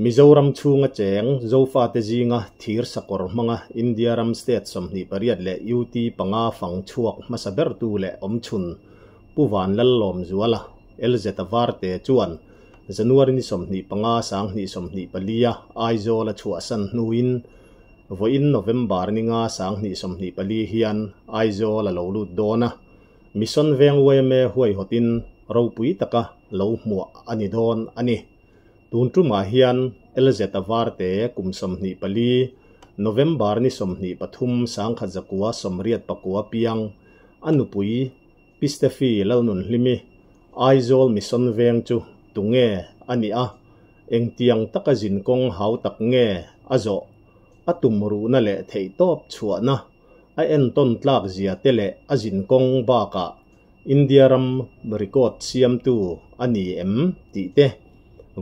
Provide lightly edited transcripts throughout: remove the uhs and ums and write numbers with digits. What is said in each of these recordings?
Mizoram chunga cheng zofa te zinga thir sakor manga India ram state somni pariat le UT panga fang chuak masaber tu le omchun puwan lallom zuala elzeta varte chuan January ni somni panga sang ni somni palia aizo la chuasan nuin voin November ni nga sang ni somni pali hian aizo la lolut dona mission veng we me huai hotin ropui taka lo mu ani don ani tuntu ma hian elzeta varte kum somni pali November ni somni pathum sang khajakua somriat pakua piang anupui pistefi launun limi aizol mission veng chu tunge ani a engtiang taka jinkong hau tak nge azo atumru na le thei top chuana a en ton tlak zia tele a jinkong ba ka India ram record siam tu ani em ti te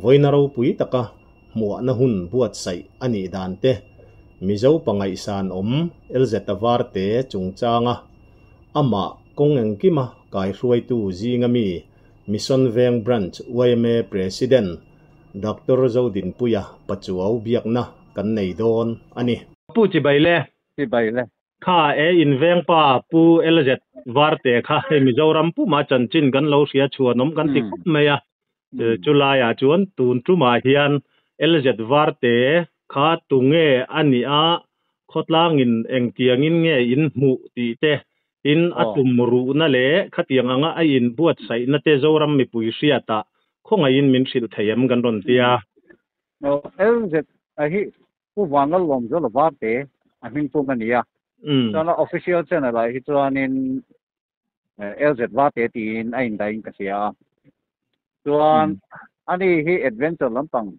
voinaro pui taka muwa na hun buat sai ani dan te mizo pangai san elzeta varte chungchanga ama kongeng kima kai hruai tu zingami mission veng branch waime president Dr. Zodin puya pachuaw biakna kan nei don ani pu chi baile kha e in veng pa pu elzet varte kha mizoram pu ma chanchin kan lo sia chuanom kan ti khup meya July a chuan tun tuma hian elzet varte kha tunge ani a khotlangin engtiangin nge in mu ti te in atumru na le khatianga a in buat sai na te zoram mi pui hriata khonga in min sil theiam kan ron tia no elzet a hi pu wangal lom zo la varte a hin pu mania so official channel la hi chuanin elzet varte tin a in dai ka sia chuan ani hi adventure lampang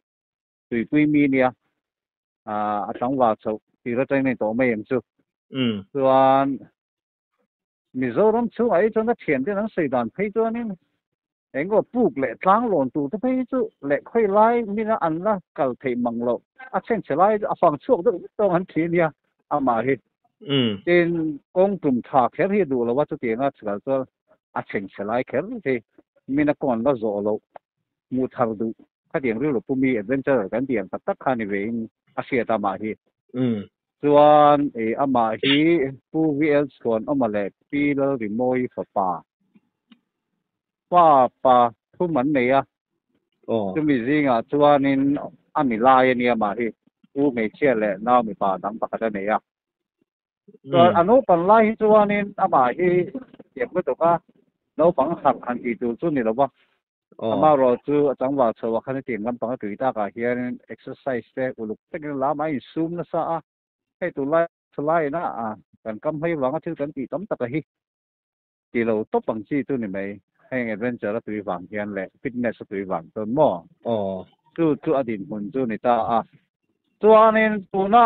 tui mi nia a tangwa chau ti ra tai nei to mai em chu chuan Mizoram chu ai chon na thian te nang sei dan phei chuanin engo puk le tlang lon tu te phei chu le khoi lai mina an la kal thei manglo a chen chelai a fang chuak do tong an thi nia ama hi tin kong tum tha kher hi du lo wa chu te nga chal chu a chen chelai kher te mina kon la zo lo mu thar du kha diang ri lo pumi adventure kan diang tak khani vein a sia ta ma hi chuan ama hi pu vl kon amale pil rimoi pa thu man nei a chu mi zinga chuanin ami lai ni ama hi u me che le na mi pa dang pakata nei a chuan anu pan lai hi chuanin ama hi yem ko to ka no pang sak han ti tu chu ni lo ba ama ro chu changwa chawa khan ti ngam pang tu ta ka hian exercise te uluk te la mai sum na sa a hei tu lai na kan kam hei wanga thil kan ti tam tak hi ti lo to pang chi tu ni mai hei adventure la tu wang hian le fitness tu wang ton mo chu adin hun chu ni ta chuanin tu na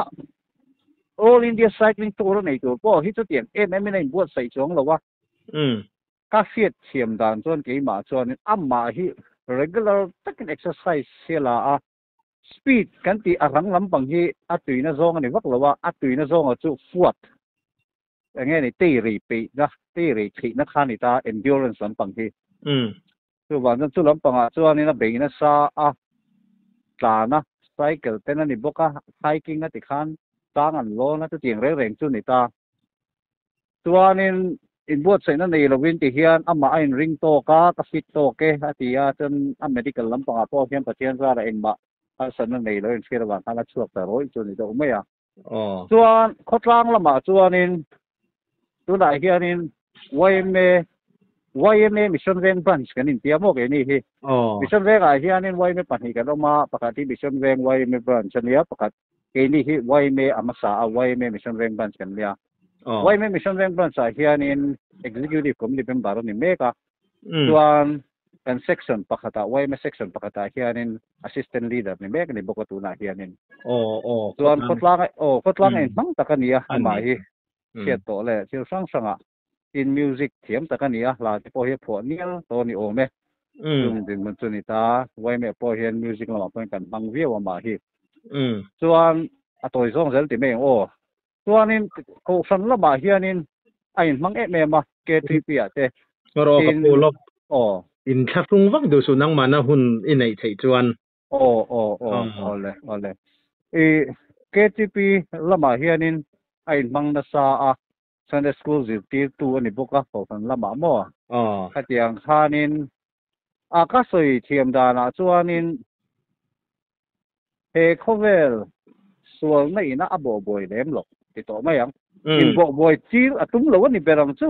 all India cycling tour nei tu po hi chu tiang em nei buat sai chong lo wa ka fiat thiam dan chuan ke ma chuan amma hi regular takin exercise sela speed kan ti arang lampang hi atuina zong ani vak lawa atuina zong chu fuat nge ni te ri pe na te ri thi na khani ta endurance lampang hi chu wan chu lampang chuan ina be na sa tla na cycle ten ani boka hiking na ti khan tang an lo na chu tiang reng chu ni ta chuanin in buat sai na nei lovin ti hian ama ain ring to ka fit to ke atia chen a medical lampang a po hian pathian ra engma san na nei lo in fira wa kana chuak ta roi chu ni do mai chuan khotlang lama chuanin tu dai hianin YMA mission veng branch kanin tiamo ke ni hi mission veng a hianin YMA pani ka ma pakati mission veng YMA branch ania pakat ke ni hi YMA amasa YMA mission veng branch kan lia YMA mission veng branch a hianin executive committee member ni meka chuan kan section pakata YMA section pakata hianin assistant leader ni mek ni bokatu na hianin chuan khotlang en mang takania ama hi siat to le sil sanga in music thiam takania la te po he pho nial to ni ome din mun chuni ta YMA po hian music la point kan bang viaw ama hi chuan atoi zong zel ti meng chuanin ko san la ma hianin ain mang ma ke tripi ate ro ka pulop in thafung vak du su nang mana hun inei thei chuan le e KTP lama hianin ai mang na sa a Sunday school zir tir tu ani boka ko kan lama mo hatiang khanin a ka soi thiam dana chuanin he khovel sual nei na abo boy lem lo ti to mayang in bo boy tir atum lo ni beram chu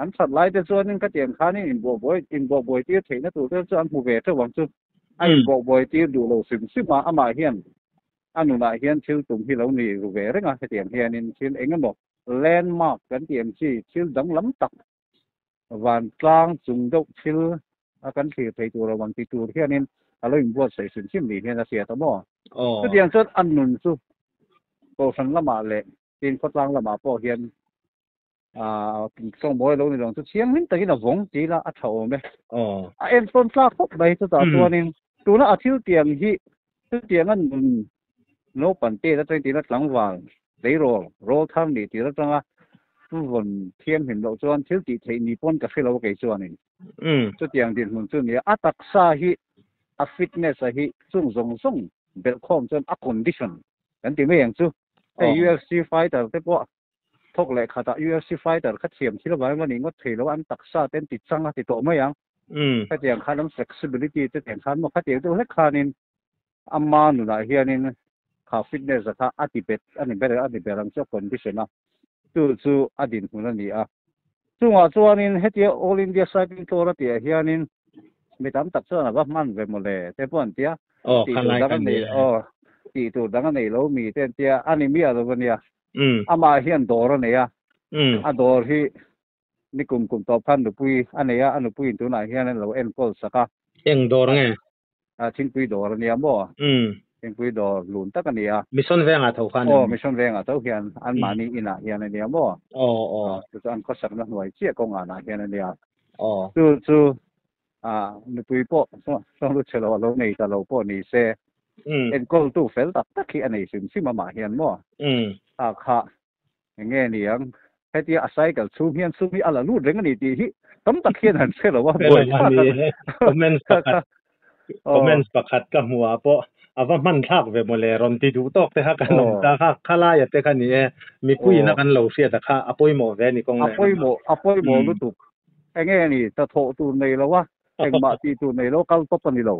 an sat lai te chuanin ka tiang khanin in bo boy tir theina tu te chuan hu ve te wang chu ai bo boy tir du lo sim sima ama hian anu na hian thil tum hi lo ni ru ve renga he tiang hianin thil engemaw landmark kan tiang chi thil dang lam tak van tlang chung deuh thil a kan thlir thei tur awang ti tur hianin alo in buat sei sin sim ni hian a sia ta mo chu tiang chuan an nun chu ko san lama le tin khotlang lama po hian song boy lo ni long chu chiang min takin a vong ti la a thau me a en ton tla khop bai chu ta chuanin tuna a thil tiang hi chu tiang an nun no pan te da ti la tlang wang dei rol tham ni ti la tanga tu von thiam hin lo chuan thil ti thei ni pon ka felo ke chuanin chu tiang din hun chu ni a taksa hi a fitness a hi chung zong bel khom chuan a condition kan ti me yang chu hey UFC fighter te po thok le khata UFC fighter kha thiam thil ba mani ngot thei lo an taksa ten ti changa ti to ma yang ka tiang khanam flexibility te tiang khan mo kha tiang tu le khanin amma nu na hianin kha fitness kha atibet ani better ani berang chu condition a chu adin huna ni a chunga chuanin hetia all India cycling tour atia hianin mitam tak chana ba man ve mole te pon tia ti tu dang nei lo mi ten tia ani mi alo nia ama hian dor ne ya a dor hi ni kum to phan du pui aneya anu pui tu na hian lo en pol saka eng dor nge thing pui dor nia mo thing pui dor lun tak ania mission venga tho khan mission venga tho hian an mani ina hian ania mo chu an ko sak na hnuai chia ko nga na hian ania chu ni pui po so lu chelo lo nei ta lo po ni se en kol tu fel tak khi anei sim ma hian mo kha nge ni ang hetia cycle chu hian chu mi ala lu reng ani ti hi tam tak hian han chelo wa boy comments pakhat ka hua po awa man thak ve mole ron ti du tok te ha kan nom ta khala ya te khani e mi pui na kan lo sia ta kha apoi mo ve ni kong apoi mo lu tu nge ni ta tho tu nei lo wa eng ma ti tu nei lo kal top ni lo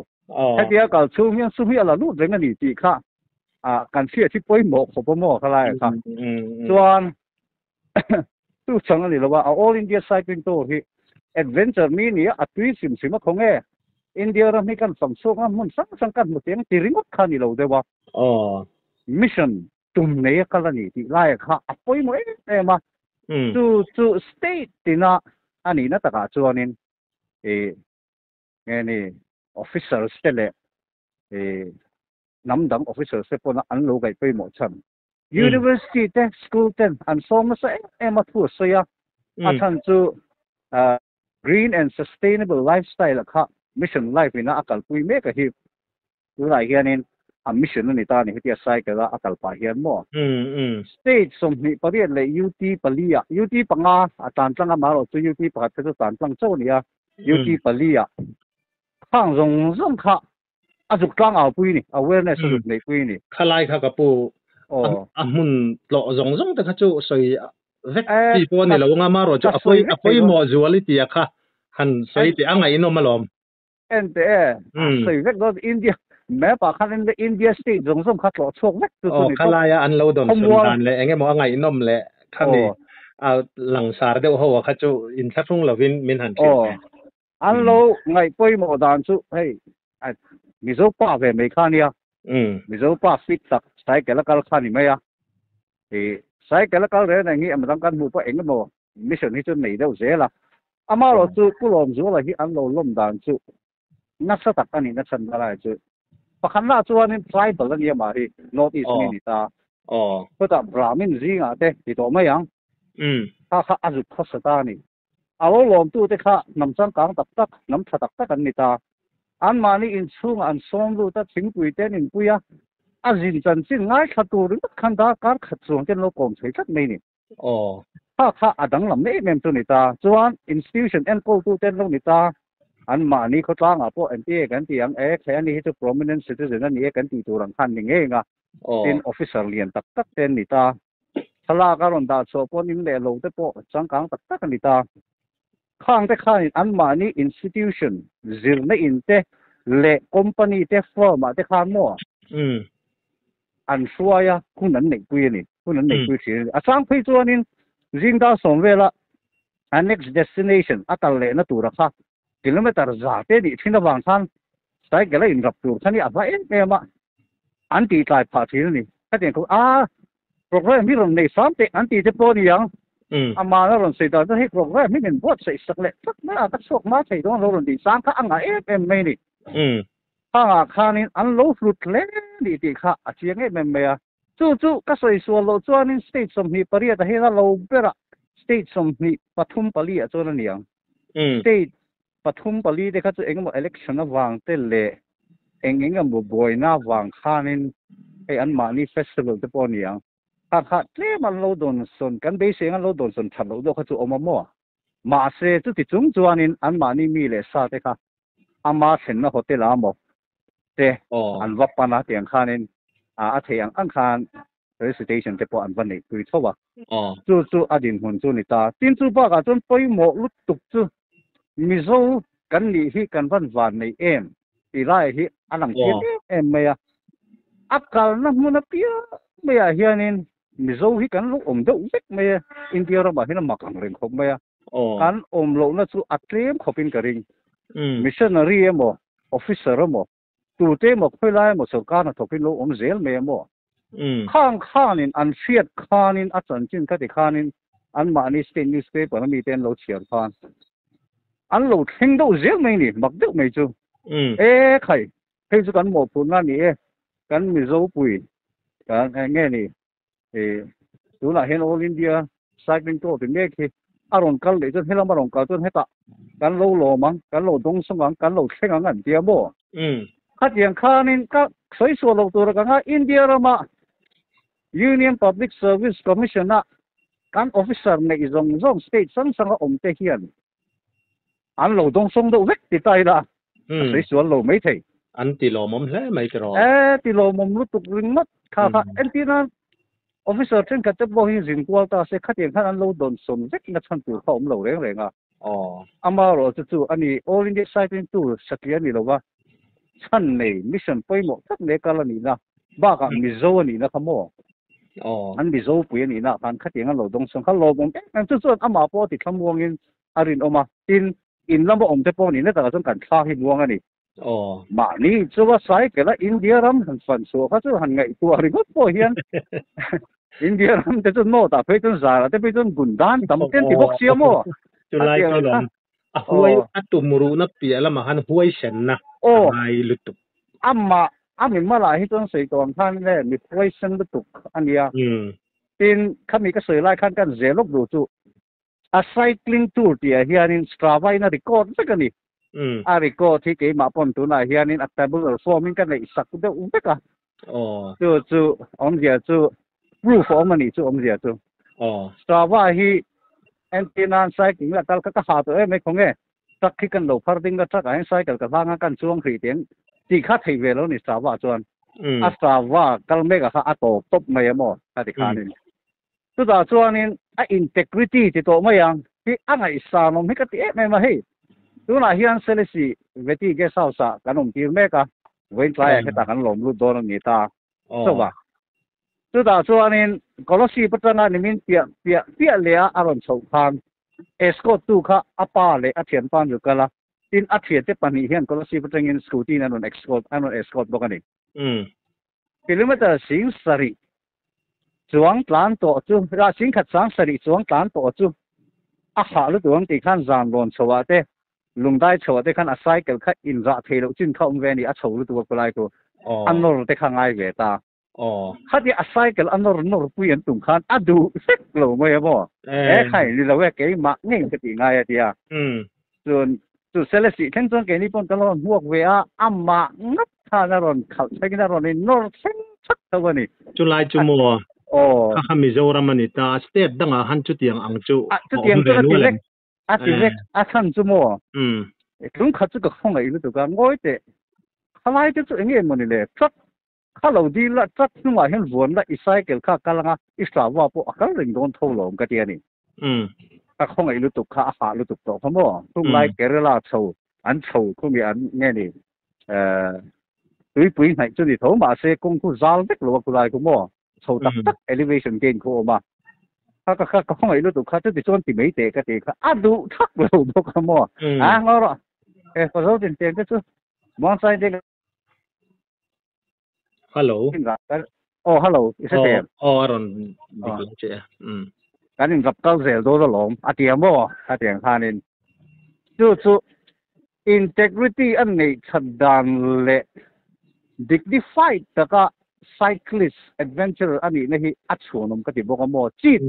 hetia kal chu hian chu mi ala lu reng ani ti kha kan sia chi poi mo kho mo khala kha chuan tu chang ani lo wa all India cycling tour hi adventure mi ni a tui sim ma khonge India ra mi kan samso nga mun sang kan mu tiang ti ringot khani lo de wa mission tum ne kala ni ti lai kha apoi mo e ma tu state tina ani na taka chuanin ni officers tele namdang officers se pona an lo gai pe mo chan university te school ten an som sa ema thu so ya athan chu green and sustainable lifestyle kha mission life ina akal pui me ka hi tu lai hianin a mission ni ta ni hetia cycle akal pa hian mo state som ni parian le UT palia UT panga atan tlang ma ro chu UT pakhat chu tan tlang chau nia UT palia khang zong kha azuk tlang au pui ni awareness azuk nei pui ni khalai kha ka pu amun lo zong ta kha chu soi vek ti po ni lo nga ma ro chu apoi mo zuality kha han soi ti anga ino malom ente soi vek go India me pa khan in the India state zong kha lo chok vek tu ni khalaya an lo don sun dan le enge mo anga inom le khani lang sar de ho kha chu in thung lovin min han an lo ngai poi mo dan chu hey mi zo pa ve me khania mi zo pa fit tak sai kala kal khani me ya sai kala kal re na ngi am dang kan mu pa eng mo mission hi chu nei deuh zela ama lo chu kulom zu la hi an lo lom dan chu na sa tak ani na chan la chu pakhan la chuanin tribal ani ma hi north east ni ta ko ta brahmin zinga te ti to ma yang kha azu khosata ni alo lom tu te kha nam chang kang tak nam tha tak an ni ta an mani in chung an som lu ta thingpui ten in puya azin chan chin ngai khatur khan da kar khatsung ken lo kom chei thak nei ni kha adang lam nei mem tu ni ta chuan institution en ko tu ten lo ni ta อันมานี่เขาจ้างอ่ะพวกอันที่กันที่ยังแค่นี้ที่ prominent citizen อันนี้กันที่ตัวรังคันยังไงอ่ะเป็น officer เรียนตักเต็นนี่ตาทลาการันดาโซพวกนี้เลี้ยงลูกแต่พวกสังกังตักกันนี่ตาข้างแต่ข้างอันมานี่ institution จิลนี่อินเตเล่ company เต firm แต่ข้างมั่วอันชัวยะคุณนั่นนี่คุยนี่คุณนั่นนี่คุยสิอาจารย์พี่ตัวนี้จิงดาสมเวลา next destination อัตเล่นตัวรักษาkilometer zate di thina wang than sai gela in rap tur thani aba em ma anti tai pha thil ni khaten ko program mi ron nei sam te anti te po ni yang ama na ron sei da he program mi nen bot sei sak le tak na tak sok ma sei don ron di sang kha anga em me ni ha kha ni an lo flut le di ti kha a chiang em me ya chu ka sei so lo chuan in state som hi paria da he la lo bera state som hi pathum pali a chon ni yang stateปทุมปลีเด็กเขาจะเองบอก election นะวางเตเล่เองก็บอกบ่อยหน้าวางข้านินไออันมานี่ festival จะปนอย่างข้าเล่มันเราโดนสนกันเบสเองเราโดนสนทันเราดูเขาจะออกมามั่วมาเสียจุดที่จุงจวนนินอันมานี่มีเลยซาเด็กค่ะอามาเห็นนะเขาเตลาหมดเตอันวับปานาเตียงข้านินเทียงอังคาร station จะปนอันวันนี้คือเท่าว่าจู่อดีตหุ่นจู่นี่ตาจินจู่บ้ากันจนไปหมดลุกตุกจู่มิโซกันนี่ที่กันวันวานในที่ไรที่อันหลังเทียนเมียอักกาลนั่งมันเปียเมียเฮียนินมิโซที่กันลูกเด็กเล็กเมียอินเดียเราบอกให้เรามากังเริงของเมียกันลูกนั่นสู่อัตเตมขบินกระริงมิชชันนารีมั้งออฟฟิเซอร์มั้งตัวเต็มมั้งคุยไล่มั้งสุการน่ะทบินลูกเซลเมียมั้งข้างนินอันเชียดข้างนินอาจารย์จินก็ที่ข้างนินอันมานี่สเตนนิวส์เพเปอร์มีเต็นเราเชียร์ข้างอันเราทิ้งดูเสียงไม่นี่บักเด็กไม่จูใครให้สุกันหมดพูนนั่นนี่กันมิโซปุยกันเงี้ยนี่ดูน่ะเห็นโอลิมเปียไซคลิงตัวเป็นเงี้ยคืออารมณ์กันเลยจนให้เรามาลงกันจนให้ตากันโลโลมั้งกันโลดงสมังกันโลเข่งกันเดียบ่ขัดอย่างข้านี่ก็สวยสวยเราตัวกันฮะอินเดียเรามา Union Public Service Commission นะกัน officer ในzong state สังกัดเทียนอันเราต้องส่ง到วิกติดใจละสวยสวยเราไม่ใช่อันที่เรามั่มเลยไม่กรอที่เรามั่มรู้ตุกริงมัดค่ะอันที่นั้น officer เช่นกับจะบอกให้สิงควอตาเสกขัดอย่างนั้นเราโดนส่งวิกนัดชั้นตัวเขาเราเร่งอ่ะอามาเราจะจู่อันนี้ all India cycling tour สักอย่างนี่เราว่าชั้นนี้มิชชั่นไปหมดทั้งเด็กกันนี่นะบ้ากับมิโซนี่นะขโมยอันมิโซปุยนี่นะการขัดอย่างนั้นเราต้องส่งเขาเรามั่มอันจู่อามาพอติดขโมยเงินอารินออกมาอินลำบากจะปนนี่เนี่ยแต่ก็ต้องการฆ่าให้วัวกันนี่มานี่ชัวร์ใส่ก็แล้วอินเดียรัมหันฟันสัวเขาจะหันไงตัวริบพอเฮียนอินเดียรัมจะจนโน่แต่ไปจนสายแต่ไปจนบุญดานทำเต็มที่พกเสียมั่วจุไลก็ลงห้วยตุ่มรูนับเปียแล้วมาหันห้วยเฉินนะไอ้ลุตุอามิมาหลายที่จนใส่ตัวท่านเนี่ยมีห้วยเฉินลุตุอันเดียเป็นเขามีก็เสือไล่ขั้นกันเสียลบดูจู่cycling tour dia hianin Strava ina record sa kani record thi ke ma pon tu na hianin at table forming kan nei sak de ubeka chu dia chu proof omani chu dia chu Strava hi antina cycling la tal ka ha to me khonge tak khi kan lo pharding ga tak ai cycle ka banga kan chuang khri ten ti kha thei ve lo ni Strava chuan Strava kal me ga kha to top mai mo ka ti khanin tu da chuanin integrity ti to ma yang ti angai sa nom hi ka ti me ma hei tu na hian selesi veti ge sau sa kanom tir me ka wen trai ka ta kan lom lu don ni ta so wa tu da chuanin kolosi patana ni min pia le a aron chou khan escort tu kha apa le a thian pan ru kala tin a thian te pani hian kolosi patangin scooty na non escort bokani kilometer sing sari chuang tlan to chu ra sing khat sang sari chuang tlan to chu a ha lu tuang ti khan zan lon chowa te lungdai chowa te khan a cycle kha in ra thelo chin khom ve ni a chho lu tu ko lai ko anor te khangai ve ta khati a cycle anor puyen tung khan adu sek lo mo ya bo khai ni la we ke ma ngeng ke ti ngai ya tia tu selesi theng chong ke ni pon kalon huak ve a amma ngap tha na ron khal sai na ron ni nor seng chak ta wani chulai chu moข้ามีเจ้ารามันตาสเตทดังหันจุดยังอังจูจุดยังจุดเล็กอาทิเล็กอาชันจูโม่ chúng khát chút cái không ấy lúc đó ngồi thế khai lại chút anh em mình này truck khai lâu đi là truck nhưng mà hiện vốn là cycle khai cái là extra vào bộ cái rình đồn thâu lồng cái tiền này cái không ấy lúc đó khai hạ lúc đó không có chúng lại cái là sầu ăn sầu không bị ăn nghe này tuy này cho đi thấu mà sẽ công cụ giao biết luôn cái này cũng có sầu tắc tắc elevation gain của mà cái không ấy lúc đó khai chút thì chọn thì mấy tệ cái tệ khai đủ thắc luôn đó không có ngon rồi cái số tiền cái chút món sai đây hello oh hello is it there aron che cái này gặp câu rẻ đó là lắm tiền mà tiền thanh nên chú integrity anh này thật đàn lệ dignified cái cyclist adventure anh này ắt xuống nằm cái gì bao nhiêu cheat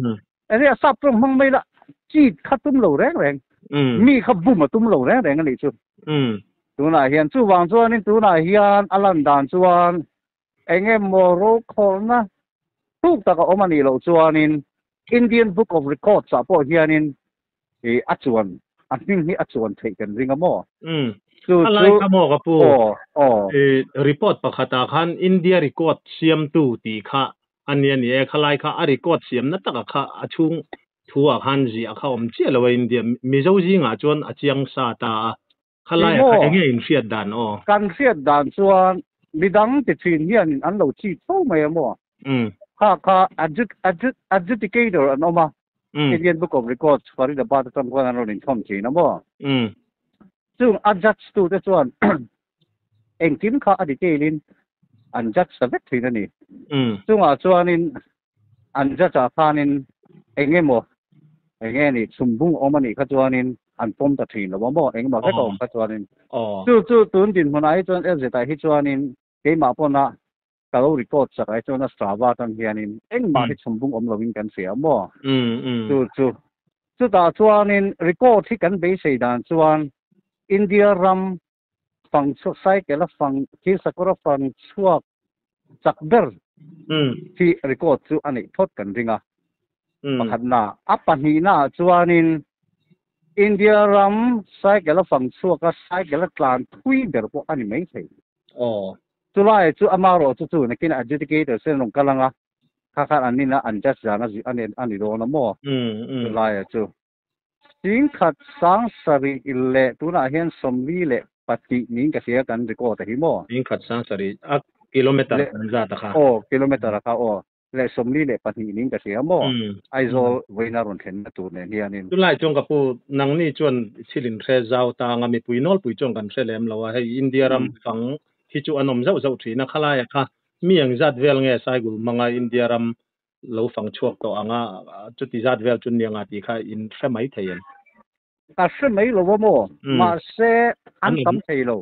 anh ấy sắp trong măng mấy là cheat khát tum lâu rèn mi khát bùm mà tum lâu rèn anh này chú tu na hiền chú vàng chú anh tu na hiền alan đàn chú anh em Morocco na thuốc ta có ông anh lâu chú anh Indian Book of Records sa po hianin atuan aning hi atuan taken ringa mo alai ka mo ka pu report pakhata khan India record siam tu ti kha anian ye khalai kha a record siam na taka kha achung thua khan ji a kha om che lo India mizo ji nga chon achiang sa ta khalai kha enge in fiat dan kan fiat dan chuan midang ti thin hian an lo chi tho mai mo ka adjudicator an oma Indian Book of Records for the part of one and in Tom Chi na mo chung adjudge tu te chuan eng tim kha adikailin an judge sa vet thin ani chung a chuanin an judge a khanin engemo engeni sumbung omani kha chuanin an pom ta thin lo mo engema ka ko kha chuanin chu tun din hunai chuan ezeta hi chuanin keima pona kalau record sa kai chona Strava tang hianin eng ma hi sumbung om lovin kan sia mo chu ta chuanin record hi kan be sei dan chuan India ram phang sai ke la phang ki sakura phang chuak chakber hi record chu ani thot kan ringa pakhat na apani na chuanin India ram sai ke la phang chuak ka sai ke la tlan thui ber po ani mai sei tulai chu amaro chu na kin adjudicator sen long kalanga kha ani na anjas jana ani ro na mo tulai chu ting khat sang sari ille tuna hian somli le pati ning ka sia kan record hi mo ting khat sang sari a kilometer za ta kha kilometer ka le somli le pati ning ka sia mo aizol weina ron then na tu ne hianin tulai chong ka pu nang ni chuan chilin khe zau ta ngami puinol pui chong kan selem lawa hei India ram phang hi chu anom zau zau thina khala ya kha miang zat vel nge sai gul manga India ram lo phang chuak to anga chuti zat vel chun nianga ti kha in femai thein ta se mai lo mo ma se an tam thei lo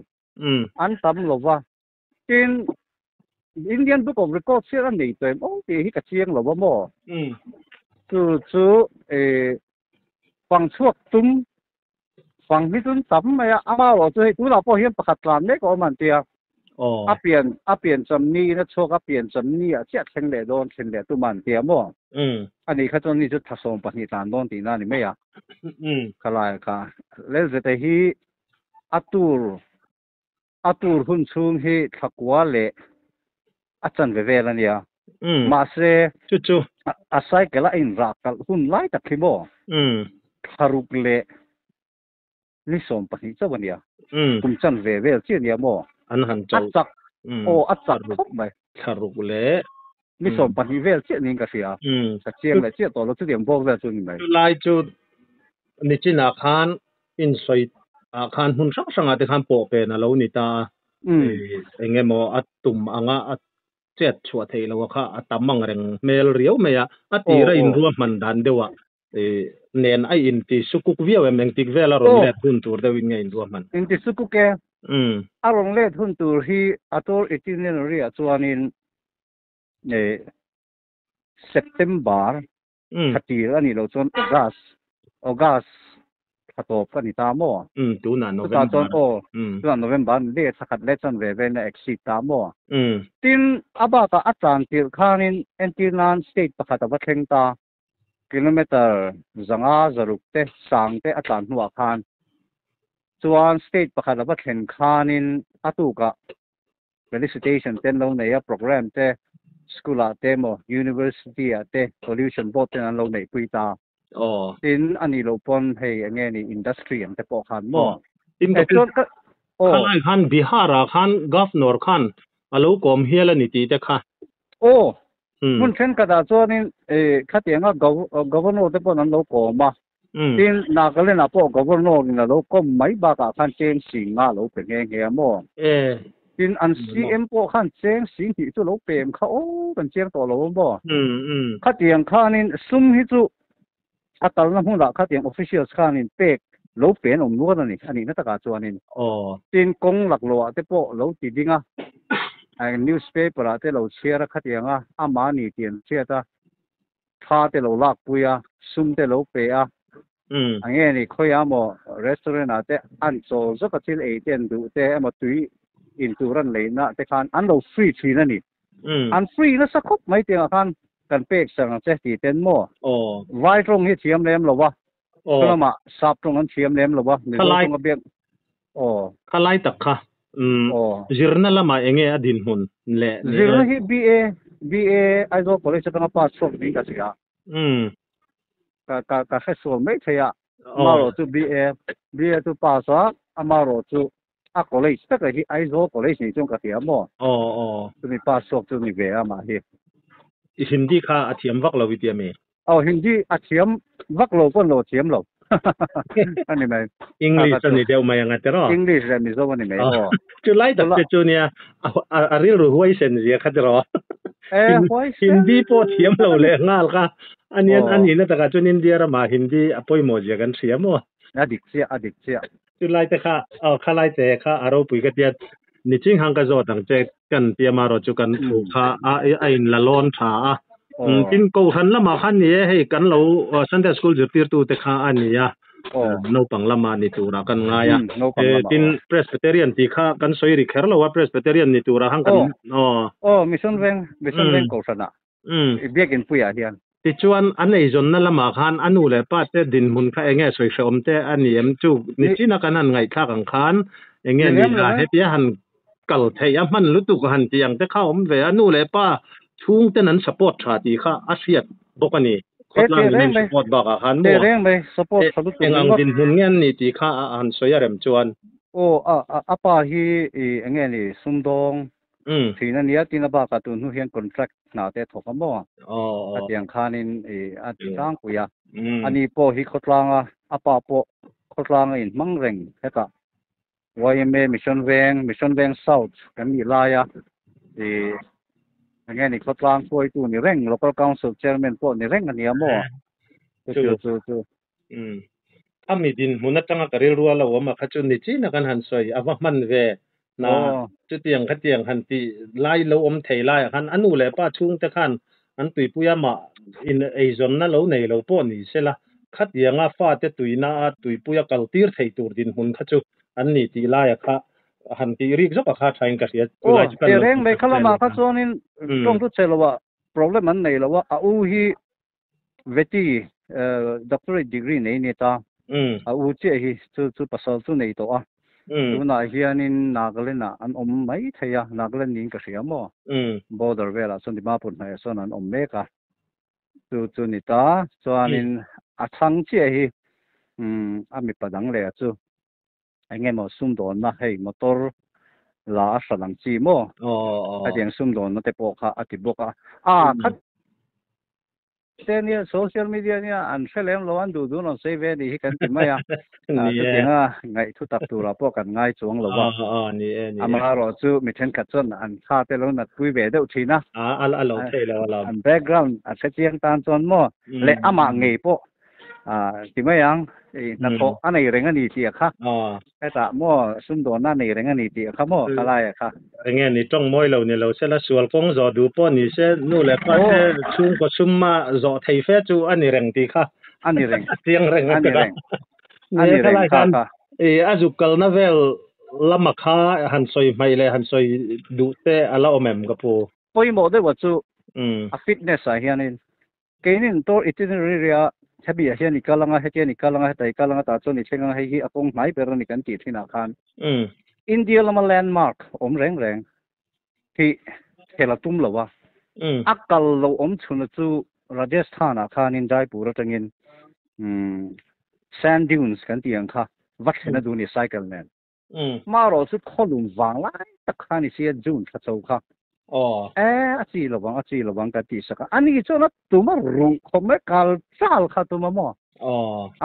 an tam lo wa tin Indian Book of Records se an nei te mo ti hi ka chiang lo mo chu phang chuak tum phang hi tun tam mai ama lo chu tu la po hian pakhat tlan ne ko man tia apian chamni na chok apian chamni a chia thleng le don thleng le tu man tia mo ani kha chon ni chu thasom pani tan don ti na ni me ya khalai kha le zete hi atur hun chung hi thakwa le achan ve ve lan ya ma se chu asai kala in ra kal hun lai ta khimo tharuk le ni som pani chawan ya kum chan ve ve chi ni mo an han chau achak thok mai tharuk le mi som pani vel chi ning ka sia sa chiang le chi to lo chu diam bok ve chu ni mai lai chu ni china khan in soi a khan hun sang sanga te khan po pe na lo ni ta engemo atum anga at chet chua thei lo kha atamang reng mel riau me ya ati ra in ruam man dan dewa nen ai in ti sukuk viau emeng tik vela ron le hun tur de win ngai in ruam man in ti sukuk ke arong le hun tur hi atol itinerary a chuanin September khatir ani lo chon August khatop ani ta mo tu na November tu na November le sakhat le chan ve ve na exit ta mo tin aba ta achan tir khanin antinan state pakhata ba thleng ta kilometer zanga zaruk te sang te achan huwa khan chuan state pakhat aba thlen khanin atuka felicitation ten lo nei a program te school a te mo university a te pollution board ten an lo nei pui ta tin ani lo pon hei ange ni industry ang te po khan mo tin ka khan khan Bihar khan governor khan alo kom hiala ni ti te kha mun chen ka da chuanin khatianga governor te pon an lo ko ma tin Nagaland a po governor ni lo kom mai ba ka khan chen singa lo pe nge mo tin an CM po khan cheng sing hi chu lo pem kha kan cheng to lo bo khatiang khanin sum hi chu atal na hung la khatiang officials khanin pek lo pen om nuwa ni ani na taka chuanin tin kong lak lo te po lo ti dinga ai newspaper ate lo share khatianga ama ni tian che ta tha te lo lak puya sum te lo pe a ange ni khoya mo restaurant ate an so zo ka thil e ten du te ama tui in turan leina te khan an lo free thi na ni an free na sa khop mai te khan kan pek sang che ti ten mo vai trong hi thiam lem lo wa kalama sap trong an thiam lem lo wa ni tong bek khalai tak kha zirna lama enge adin hun le zirna hi BA aizo college ta pa sok ni ka sia ka kha so mai thaya amaro tu BA tu pa sa amaro tu a college ta ka hi aizo college ni chung ka tia mo tu ni pa sok tu ni ve ama hi hindi kha athiam vak lo witia me hindi athiam vak lo kon lo thiam lo ani mai English ni deu mai anga tero English ni zo ni mai chu lai tak pe chu nia a ril ru huai sen je kha tero hindi po thiam lo le ngal ka ani na taka chu India ra ma hindi apoi mo je kan thiam mo adik sia chu lai te kha khalai te kha aro pui ka tia ni ching hang ka zo tang che kan tia ma ro chu kan thu kha a in la lon tha tin ko han lama khan ni hei kan lo Sunday school jupir tu te kha ania no panglama ni tura kan ngaya tin Presbyterian ti kha kan soiri kherlo wa Presbyterian ni tura hang kan mission veng ko sana biakin puya hian ti chuan an ei zon na lama khan anu le pa te din mun kha enge soi shom te ani em chu ni china kan an ngai thak ang khan enge ni la hepia han kal thei a man lu tu han tiang te kha om ve anu le pa chung te nan support tha ti kha asiat bokani khotlang ni support ba ka han mo reng be support salu tu engang din hun ngen ni ti kha an soyarem chuan apa hi enge ni sumdong thina nia tina ba ka tu nu hian contract na te thokamo atiang khanin atang kuya ani po hi khotlanga apa po khotlanga in mangreng heta YMA mission veng south kan ni laya enge ni khotlang poi tu ni reng local council chairman po ni reng ani amo chu ami din munatanga karil ruala wama khachu ni china kan han soi awa man ve na chu tiang khatiang han ti lai lo om thei lai han anu le pa chung te khan an tui puya ma in azon na lo nei lo po ni sela khatianga fa te tuina tui puya kaltir thei tur din hun khachu an ni ti lai kha han ti rik zo kha thain ka sia tulai chu kan reng me khala ma kha chonin tong tu chelowa problem an nei lowa a u hi veti doctorate degree nei ne ta a u che hi chu pasal chu nei to a tuna hianin Nagaland an om mai thaya Nagaland ning ka sia mo border vela chon dimapur na son an om me ka chu ni ta chuanin a thang che hi ami padang le chu ange mo sum don na hei motor la salang chi mo adiang sum don na te po kha ati boka khat tenia social media nia an selem lo an du no save ni hi kan ti maya tinga ngai thu tak tu la po kan ngai chuang lo wa ni amara ro chu mi then khat chon an kha te lo na pui ve deuh thina alo thei lo an background a se chiang tan chon mo le ama ngei po ti mayang na ko anei renga ni ti kha eta mo sum do na nei renga ni ti kha mo kala ya kha nge ni tong moi lo ni lo se la sual kong zo du po ni se nu le pa se chung ko summa zo thei fe chu ani reng ti kha ani reng tiang reng ani reng kha azukal na vel lama kha han soi mai le han soi du te ala omem ka pu poi mo de wa chu a fitness a hianin keinin to itinerary happy hian ni kalanga hetian ni kalanga tai kalanga ta chon ni thenga hei hi akong mai per ni kan ti thina khan India lama landmark reng reng ki thelatum lawa akal lo chuna chu Rajasthan khan in Jaipur atangin sand dunes kan ti ang kha vathena du ni cycle man maro chu kholung wang lai tak khan ni sia june kha chau kha achi lawang ka ti saka ani chona tuma rung khome kal chal kha tuma mo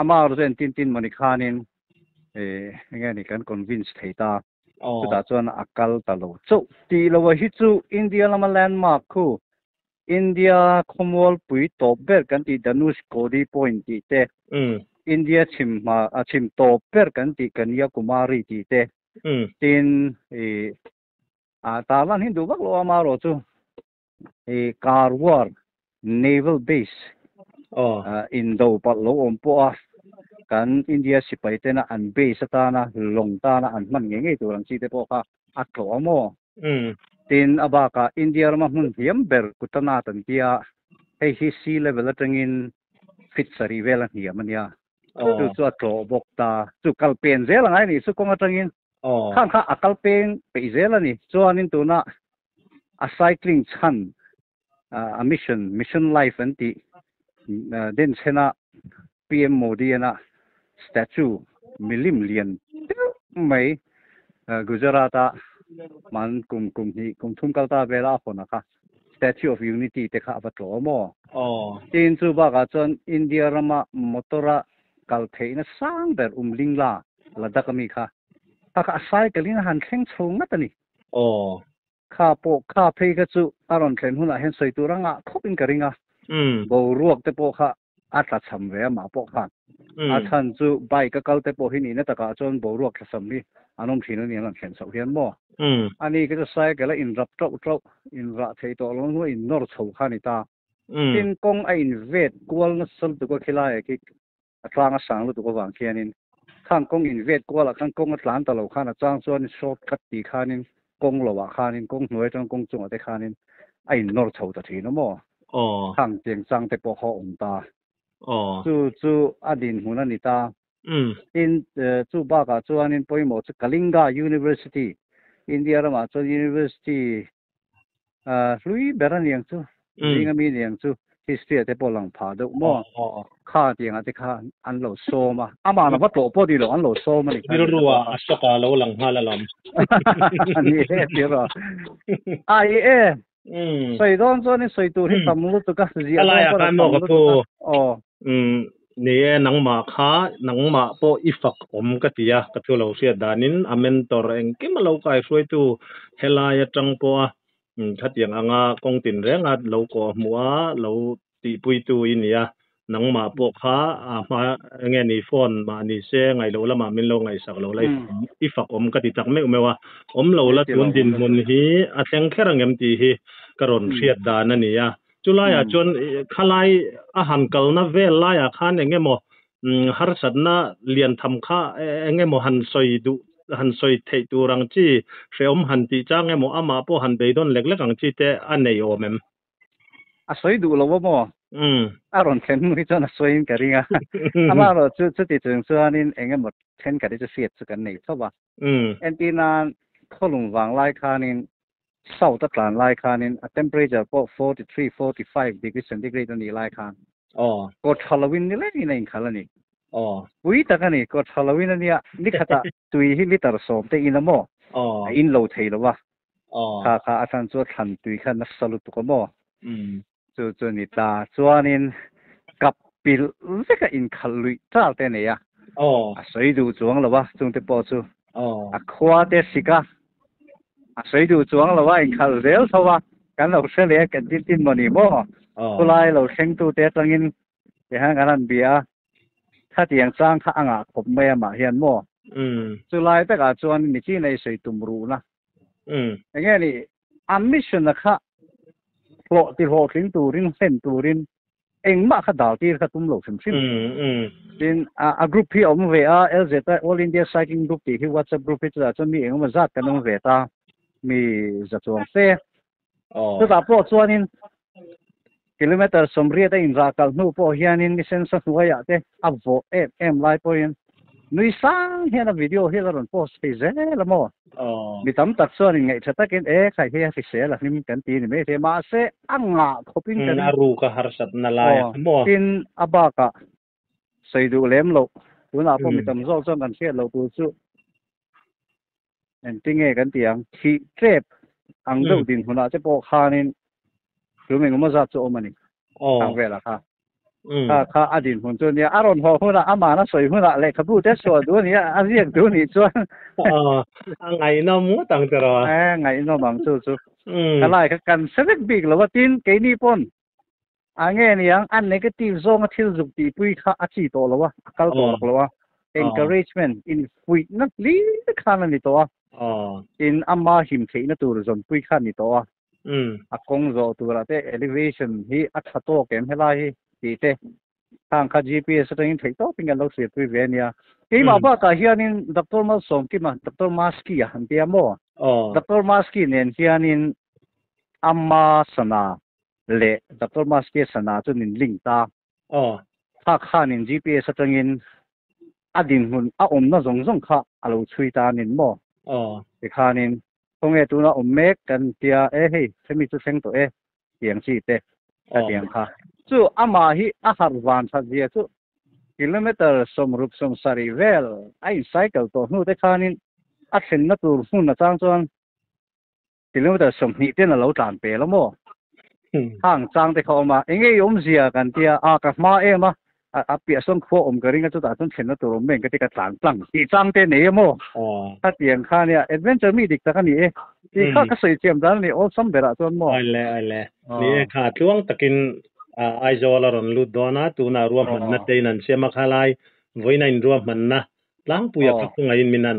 amar zen tin mani khanin nge ni kan convince theita ta chuan akal talo chu ti lawa hi chu India lama landmark khu India khomwal pui top ber kan ti Dhanush Kodi point ti te India chim top ber kan ti Kanyakumari ti te tin talan hindu bak lo amaro chu Karwar naval base Indo pat lo ompo kan India sipai te na an base ta na long ta na an man nge tu lang chi te po ka atlo mo tin abaka India ma mun hiam ber kutana tan tia hei hi sea level atangin fit sari vela hiam ania tu chu atlo bok ta chu kalpen zela ngai ni su kong atangin khang kha akalpen pe zela ni chuanin tu na a cycling chan a mission life anti den chena PM Modi ana statue milim lian mai Gujarata man kum thum kalta bela phona kha Statue of Unity te kha batlo mo tin chu ba ga chon India rama motora kal theina sang ber lingla ladakami kha kha cycling han thleng chunga tani kha phe ka chu aron thlen huna hen soi turanga khopin karinga bo ruak te po kha atla cham ve ma po kha athan chu bike ka kal te po hi ni na taka chon bo ruak thasam ni anom thinu ni lan thlen so hian mo ani ka cycle in rap trau in ra thei to long no in nor chho kha ni ta tin kong a in vet kwal na sol tu ko khila e ki atlanga sang lu tu ko wang khianin khang kong in vet kwal khang kong atlan ta lo khana chang chuan short cut ti khanin kong lo wa khanin kong hnuai tang kong chung ate khanin a in nor chho ta thino mo khang tiang chang te po ho ta chu adin huna ni ta in chu ba ka chuanin poimo chu Kalinga University India rama chu university lui beraniang chu lingami niang chu history te polang pha do mo kha tiang ate kha an lo so ma ama na batlo po di lo an lo so ma ni ruwa asoka lo lang halalam ni he tira ai soi don cho ni soi tu hi tamlu tu ka ji ala ya kan mo ka po ne nangma po ifak ka tia ka tu lo sia danin a mentor eng kim lo kai soi tu helaya tang po thatiang anga kongtin renga lo ko mua lo ti pui tu inia nangma po kha ma nge ni phone ma ni se ngai lo lama min lo ngai sak lo lai ifak ka ti tak me mewa lo la tun din mun hi a teng kherang em ti hi karon riat dan ania chulaya chon khalai a hankal na velaya khan engemo har sadna lian tham kha engemo han soi thei turang chi feom han ti changemo ama po han beidon leklek ang chi te anei omem a soi du lo mo aron thlen ri chon a soin karinga ama ro chu ti chung chuanin engemo thlen ka ri chu siat chu kan nei thowa entina kholung wang lai khanin south atlan lai khanin a temperature po 43-45 degrees centigrade ni lai khan ko Halloween ni le ni nei khalani ui takani ko Halloween ania ni khata tui hi liter som te inamo in lo thei lo wa kha asan chu than tui khan na salu tu ko mo chu ni ta chuanin kapil zeka in khalui tal te ne ya a soi du chuang lo wa chung te po chu a khwa te sika a soi du chuang lo wa in khal rel thawa kan lo se le kan tin moni mo kulai lo seng tu te tangin te hang anan biaถ้าที่ยังสร้างข้างอ่ะผมไม่มาเห็นมั่วสุดท้ายแต่ก็ชวนนี่ที่ในใส่ตุ่มรูนะอย่างเงี้ยนี่อันมิชชั่นนะคะโผล่ที่โผล่ถึงตูรินเส้นตูรินเองมาขัดดาวที่ขัดตุ่มโลกสิ่งสิ่งเป็นกรุ๊ปที่ออกมาเวอลเซต้า All India Cycling Group ที่วัตถุกรุ๊ปที่จะมีเองมาจัดกันมาเวต้ามีจัดส่วนเซ่สุดท้ายพวกชวนนี่เก kilometer somria te in ra kal nu po hianin ni sen sa nuaya te avo em lai po yin nui sang hian a video hi la ron post pe ze la mo mi tam tak so ni ngai thata ken khai he fi se la nim kan ti ni me te ma se anga khopin kan aru ka harsat na lai mo tin abaka seidu lem lo tuna po mi tam zo chon kan se lo tu chu en tinge kan tiang thi trep ang do din huna che po khanin tu me ngoma za chu omani ang vela kha kha adin hun chu ni aron ho huna ama na soi huna le khabu te so du ni a riek du ni chu ngai no mu tang tero ngai no mang chu chu kalai ka kan sevek big lo tin ke ni pon ange ni ang an negative zong thil juk ti pui kha achi to lo wa kal to lo wa encouragement in pui na li khan ni to in ama him the na tur zon pui khan ni to akong zo tura te elevation hi athato kem hela hi ti te tang kha gps teng thei to pinga lo se pui venia ke ma ba ka hianin dr mal som ki ma dr maski ya han te mo dr maski nen hianin amma sana le dr maski sana chu nin ling ta kha khanin gps tengin adin hun a om na zong zong kha alo chui ta nin mo te khanin kong e tu na om mek kan tia hei semi chu seng to tiang chi te ta tiang kha chu ama hi a har van tha dia chu kilometer som rup som sari vel ai cycle to nu te khanin a then na tur hun na chang chuan kilometer som ni te na lo tlan pe lo mo hang chang te kho ma enge yom zia kan tia a ka ma ema a pia som kho om garing chu ta chun then na tur men ka te ka tlan tlang ti chang te ne mo ta tiang kha nia adventure mi dik ta ka ni ti kha ka sei chem dan ni all some bera chon mo ai le ni kha tluang takin ai zola ron lu dona tu na ruam man na te nan sema khalai voina in ruam man na lang puya ka ngai in minan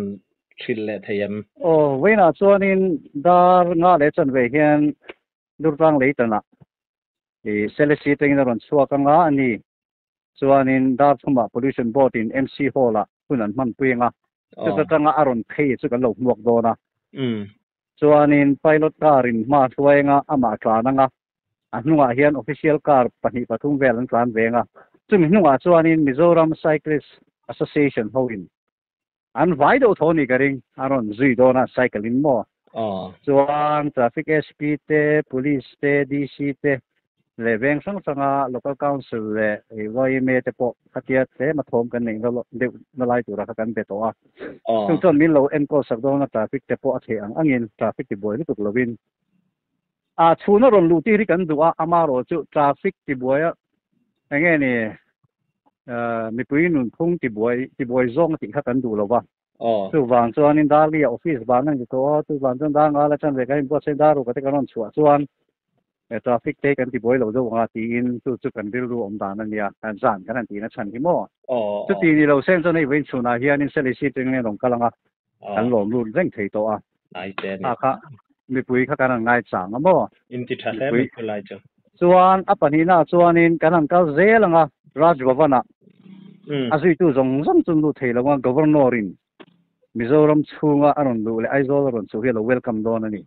thil le thayam voina chuanin dar nga le chan ve hian durtang le tana e selesi teng na ron chua ka nga ani chuanin dar thuma pollution board in mc hall a punan man puinga chu tanga aron thei chu kan lo muak dona chuanin pilot car in ma thuainga ama tlananga anunga hian official car pani pathum velan tlan venga chumi hnunga chuanin Mizoram Cyclist Association hoin an vai do thoni garing aron zui dona cycling mo chuan traffic sp te police te dc te le veng sang sanga local council le YMA te po khatia te mathom kan nei lo na lai tura kan be to a chung chon min lo enko sak dona traffic te po athe ang angin traffic ti boy tuk lovin chuna ron lu ti ri kan duwa amaro chu traffic ti boya ange ni mi pui nun phung ti boy zong ti kha kan du lo wa chu wang chuan in dali office ban nang to chu wang chuan da nga la chan ve kai bo sen daru ka te kan chua chuan traffic te kan ti boy lo zo nga ti in chu kan bil ru om dan ania kan zan kan ti na chan ki mo chu ti ni lo sen chuan ei wen chuna hian in seli si teng ne long kalanga kan lom lu reng thei to ai te kha mi pui kha kan ngai chang mo in ti tha he mi khulai chu chuan apani na chuanin kan ang kal zelanga Raj Bhavana azui tu zong chun lu thei lawa governor in Mizoram chunga aron lu le aizol ron chu hello welcome don ani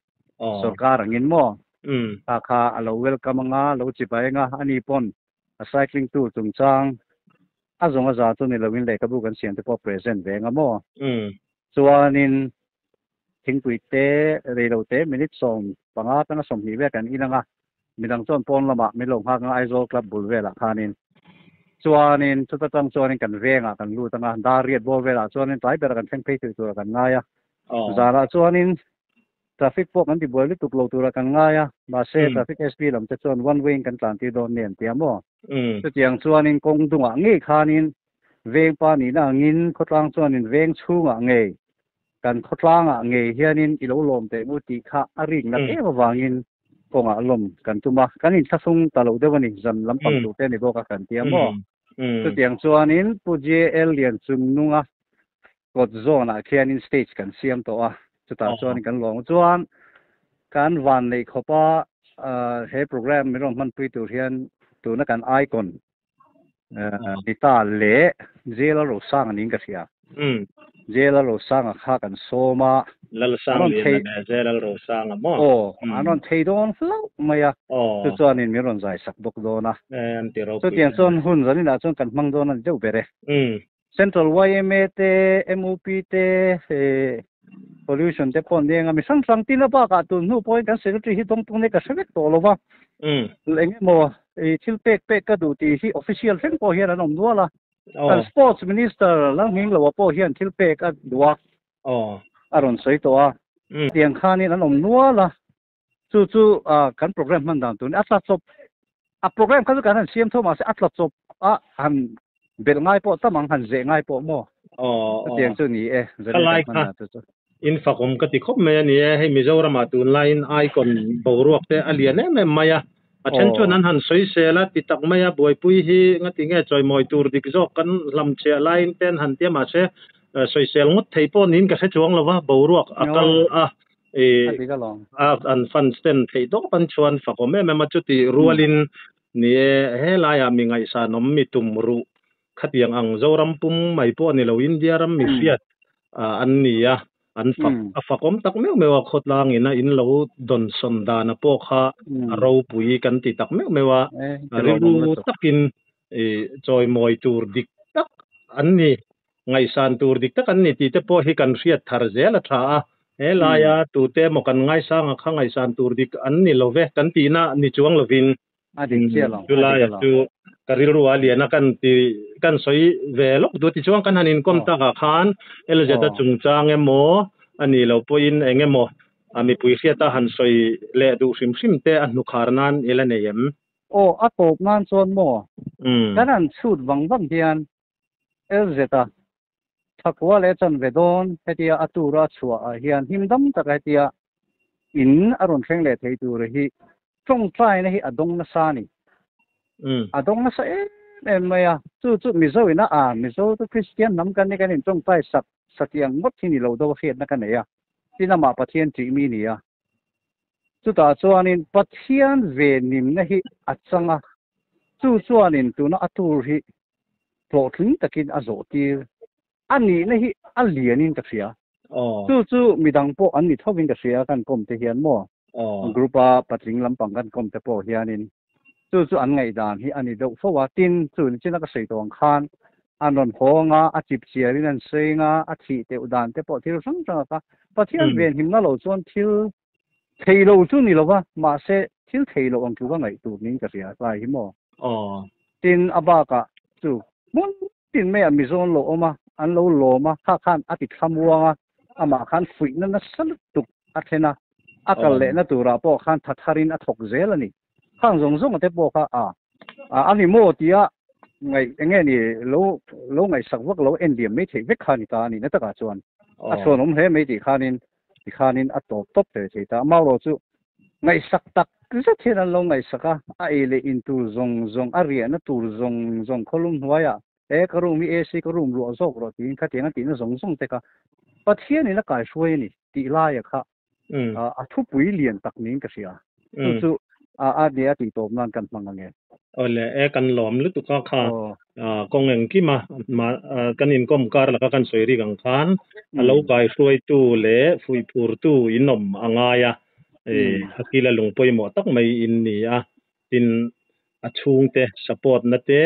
sarkar angin mo kha alo welcome nga lo chi pai nga ani pon a cycling tour chungchang azonga za chu ni lovin le ka bu kan sian te po present ve nga mo chuanin thingpui te reilo te minute som panga tanga som hi ve kan inanga midang chon pon lama milong ha nga aizol club bulvela khanin chuanin chutatang chuanin kan venga kan lu tanga dariat bo vela chuanin tai ber kan thengpei tu kan ngaya zara chuanin traffic po kan ti boil tu klo tu kan ngaya ba se traffic sp lam te chuan one way kan tlan ti don nen tiamo chu tiang chuanin kong dunga nge khanin veng pa ni na ngin khotlang chuanin veng chunga nge kan khotlanga nge hianin ilo lom te mu ti kha aring na te wangin konga lom kan tuma kanin thasung talo dewani zan lampang tu te ni boka kan tiamo chu tiang chuanin pu jl lian chung nunga kot zona khianin stage kan siam to chu ta chuan kan long chuan kan van nei khopa he program mi ron man pui tur hian tu na kan icon dita le zela ro sang ning ka sia Jela ro sang kha kan soma lal sang le na jela ro sang mo anon thei don flo maya chu chuan in miron zai sak bok do na an ti ro so tiang chon hun zani na chon kan mang don an deu bere Central YMA te MOP te pollution te pon ding ami sang tin ba ka tu nu point kan secretary hi tong ne ka sebek to lo ba lenge mo thil pek ka du ti hi official thing po hian anom nuala sports minister lang hing lo po hian thil pek a duwa aron soi to a tiang khan in anom nuala chu kan program man dan tu atla chop a program ka kan CM Thomas atla chop a han bel ngai po tamang han ze ngai po mo tiang chu ni in fakom ka ti khop me ni he Mizoram atun line icon boruak te alian me maya a chen chu nan han soi sela ti tak maya boi pui hi ngati nge choi moi tur dik zo kan lam che line ten han te ma se soi sel ngot thei po nin ka se chuang lawa boruak akal an fan sten thei do pan chuan fakom me ma chu ti rualin ni he la ya mi ngai sa nom mi tum ru khatiang ang zoram pum mai po ni lo India ram mi fiat an ni ya an fakom tak mewa khotlang ina in lo don sonda na po kha ro pui kan ti tak mewa ribu takin choi moi tur dik tak an ni ngai san tur dik tak an ni ti te po hi kan riat thar zela tha e la ya tu te mo kan ngai sang kha ngai san tur dik an ni lo ve kan ti na ni chuang lovin ading chialong jula ya tu karil ruali na kan ti kan soi ve lok du ti chuang kan hanin kom ta ka khan elzeta chungchang emo ani lo poin engemo ami pui khiata han soi le du sim te an nu kharnan elaneyem atop nan chon mo kanan chut wang hian elzeta thakwa le chan vedon hetia atura chua hian himdam tak hetia in aron thleng le thei tur hi trong trai na hi adong na sa ni adong na sa maya chu mizo ina mizo to Christian nam kan ni kan in trong trai satiang mot ni lo do khiat na kan ya tinama pathian ti mi ni ya chu ta chuanin pathian ve nim na hi achanga chuanin tuna atur hi plotling takin azo tir ani na hi alianin ka sia chu midang po an ni thawin ka sia kan kom te hian mo grupa patling lampang kan kom te po hianin chu an ngai dan hi ani do fowa tin chu ni china ka sei tong khan anon honga a chip chiarin an seinga a thi te udan te po thil sang ka pathian ven him na lo chon thil theilo chu ni lowa ma se thil theilo ang chu ga ngai tu ning ka sia lai hi mo tin abaka chu mun tin me amazon lo oma an lo lo ma khan ati thamwanga ama khan fui na sal tu athena akal le na tura po khan thatharin a thok zel ani khang zong te po kha ani mo tia ngai enge ni lo ngai sakwak lo endiam me the vek khani ta ni na ta ka chuan a sonom he me ti khanin a top te ta ma ro chu ngai sak tak za thena lo ngai saka a ele into zong aria na tur zong kholum huaya karum mi AC karum ro zok ro tin kha tenga tin zong te ka pathian ni na kai shoi ni ti la ya kha a thu pui lian tak ning ka sia chu a dia ti top nan kan mangange ole kan lom lu tu ka kha kongeng ki ma kan in kom kar la kan soiri gang khan alo kai shoi tu le fui phur tu inom angaya hakila lungpoi mo tak mai in ni a tin achung te support na te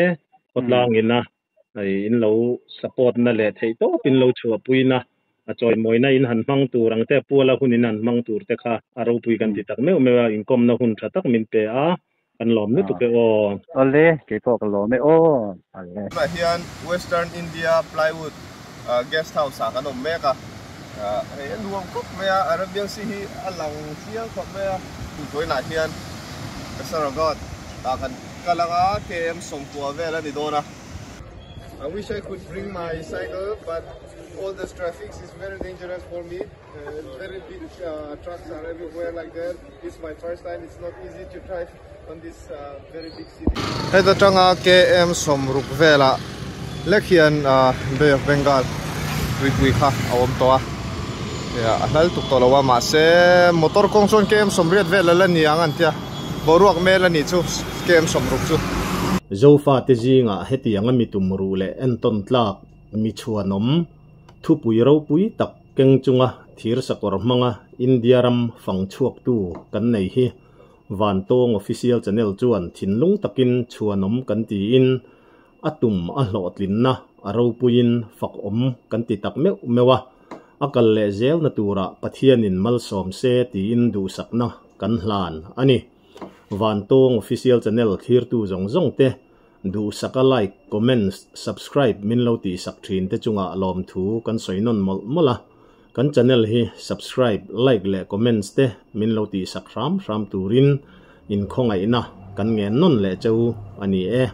hotlang ina in lo support na le thei to pin lo chua puina a choi moina in han mang tu rang te pula hunin an mang tur te kha aro pui kan ti tak me in kom na hun tha tak min pe a kan lom nu tu ke ole ke ko ka lom me ale hian Western India plywood guest house a kan me ka en ruang kop me Arabian si hi alang siang kop me tu toy na hian kasaragot ta kan kalanga kem sompo vela ni dona I wish I could bring my cycle, but all this traffic is very dangerous for me. Very big trucks are everywhere like that. This is my first time. It's not easy to drive on this very big city. Hey, the Changa KM Somruk Vela, Lekhian Bay of Bengal, we have our toa. Yeah, Anal to Tolawa Mase, motor Kongson KM Somriat Vela Laniang and Tia, Boruak Melanie too, KM Somruk too. Zofa te zinga heti anga mitumru le enton tlak mi chuanom thu pui ro pui tak keng chunga thir sakor manga India ram fang chuak tu kan nei hi van tong official channel chuan thinlung takin chuanom kan ti in atum a hlotlin na aro puin fak om kan ti tak mewa akal le zel na tura pathianin mal som se ti in du sakna kan hlan ani van tong official channel thir tu zong te du saka like comment subscribe min lo ti sak thin te chunga lom thu kan soinon mola kan channel hi subscribe like le comments te min lo ti sak ram turin in khongai na kan nge non le chau ani e